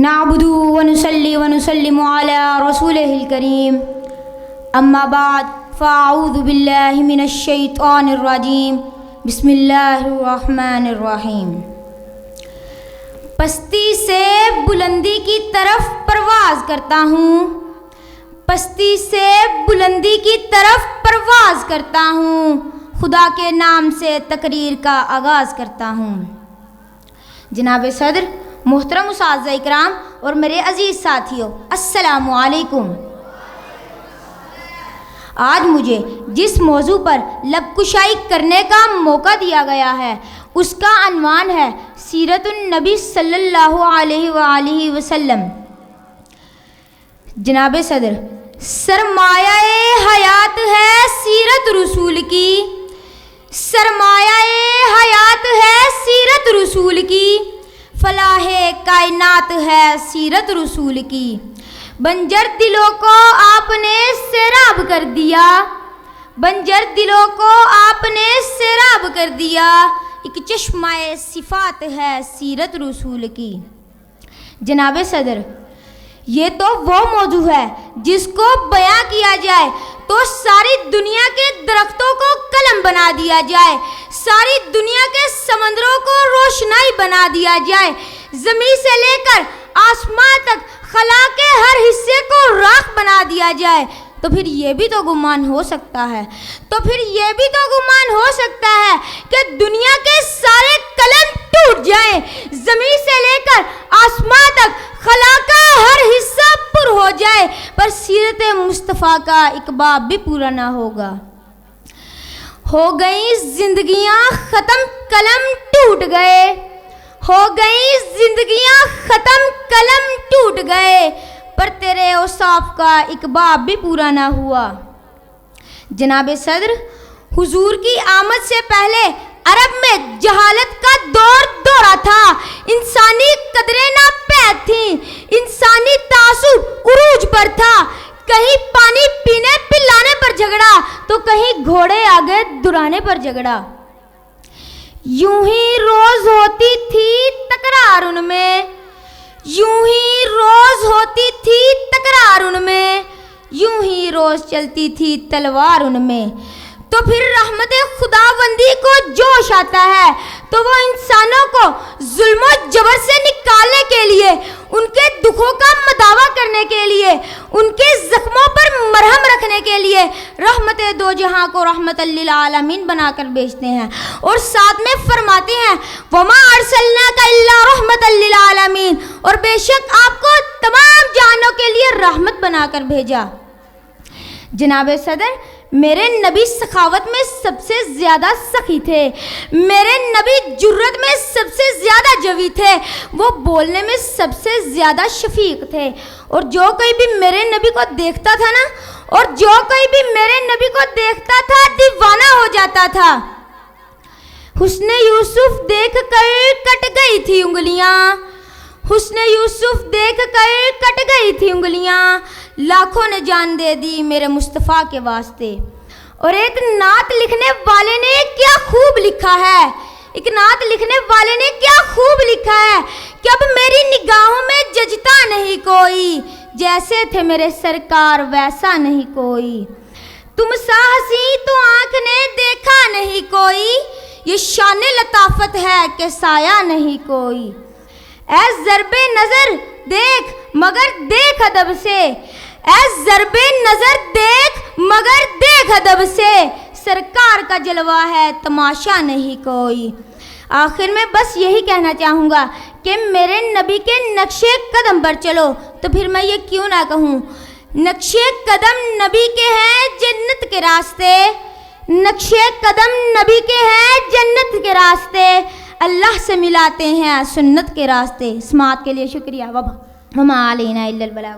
نعبد ونصلي ونسلم على رسوله الكريم اما بعد فاعوذ باللہ من الشیطان الرجیم بسم اللہ الرحمن الرحیم۔ پستی سے بلندی کی طرف پرواز کرتا ہوں، پستی سے بلندی کی طرف پرواز کرتا ہوں، خدا کے نام سے تقریر کا آغاز کرتا ہوں۔ جناب صدر، محترم اساتذہ اکرام اور میرے عزیز ساتھیوں، السلام علیکم۔ آج مجھے جس موضوع پر لب کشائی کرنے کا موقع دیا گیا ہے اس کا عنوان ہے سیرت النبی صلی اللہ علیہ وآلہ وسلم۔ جناب صدر، سرمایہ حیات ہے سیرت رسول کی، سرمایہ حیات ہے سیرت رسول کی، فلاح کائنات ہے سیرت رسول کی۔ بنجر دلوں کو آپ نے سیراب کر دیا، بنجر دلوں کو آپ نے سیراب کر دیا، ایک چشمہ صفات ہے سیرت رسول کی۔ جناب صدر، یہ تو وہ موضوع ہے جس کو بیان کیا جائے تو ساری دنیا کے درختوں کو قلم بنا دیا جائے، ساری دنیا کے سمندروں کو روشنائی بنا دیا جائے، زمین سے لے کر آسمان تک خلا کے ہر حصے کو راکھ بنا دیا جائے، تو پھر یہ بھی تو گمان ہو سکتا ہے، تو پھر یہ بھی تو گمان ہو سکتا ہے کہ دنیا کے سارے قلم ٹوٹ جائیں، زمین سے لے کر آسمان تک خلا کا ہر حصہ پر ہو جائے، پر سیرت مصطفیٰ کا ایک باب بھی پورا نہ ہوگا۔ ہو گئی زندگیاں ختم، قلم ٹوٹ گئے، ہو گئی زندگیاں ختم، قلم ٹوٹ گئے، پر تیرے اوصاف کا ایک باب بھی پورا نہ ہوا۔ جناب صدر، حضور کی آمد سے پہلے عرب میں جہالت کا دور دورہ تھا، انسانی قدریں ناپید تھیں، انسانی تعصب عروج پر تھا، کہیں پانی پینے پلانے پر جھگڑا تو کہیں گھوڑے آگے درانے پر جھگڑا۔ یوں ہی روز ہوتی تھی تکرار ان میں، یوں ہی روز ہوتی تھی تکرار ان میں، یوں ہی روز چلتی تھی تلوار ان میں۔ تو پھر رحمت خداوندی کو جوش آتا ہے تو وہ انسانوں کو ظلم و جبر سے نکالنے کے لیے، ان کے دکھوں کا مداوا کرنے کے لیے، ان کے زخموں پر مرہم رکھنے کے لیے رحمت دو جہاں کو رحمت للعالمین بنا کر بھیجتے ہیں، اور ساتھ میں فرماتے ہیں وَمَا أَرْسَلْنَاكَ إِلَّا رَحْمَةً لِلْعَالَمِينَ، اور بے شک آپ کو تمام جہانوں کے لیے رحمت بنا کر بھیجا۔ جناب صدر، میرے نبی سخاوت میں سب سے زیادہ سخی تھے، میرے نبی جرت میں سب سے زیادہ جوی تھے، وہ بولنے میں سب سے زیادہ شفیق تھے، اور جو کوئی بھی میرے نبی کو دیکھتا تھا نا، اور جو کوئی بھی میرے نبی کو دیکھتا تھا دیوانہ ہو جاتا تھا۔ حسن یوسف دیکھ کر کٹ گئی تھی انگلیاں، حسن یوسف دیکھ کر کٹ گئی تھی انگلیاں، لاکھوں نے جان دے دی میرے مصطفیٰ کے واسطے۔ اور ایک نعت لکھنے والے نے کیا خوب لکھا ہے، ایک نعت لکھنے والے نے کیا خوب لکھا ہے کہ اب میری نگاہوں میں ججتا نہیں کوئی، جیسے تھے میرے سرکار ویسا نہیں کوئی، تم سا حسین تو آنکھ نے دیکھا نہیں کوئی، یہ شان لطافت ہے کہ سایہ نہیں کوئی۔ اے ضرب نظر دیکھ مگر دیکھ ادب سے، اے ضرب نظر دیکھ مگر دیکھ ادب سے، سرکار کا جلوہ ہے تماشا نہیں کوئی۔ آخر میں بس یہی کہنا چاہوں گا کہ میرے نبی کے نقشے قدم پر چلو، تو پھر میں یہ کیوں نہ کہوں، نقشے قدم نبی کے ہیں جنت کے راستے، نقشے قدم نبی کے ہیں جنت کے راستے، اللہ سے ملاتے ہیں سنت کے راستے۔ سماعت کے لیے شکریہ۔ وما علینا الا البلاغ۔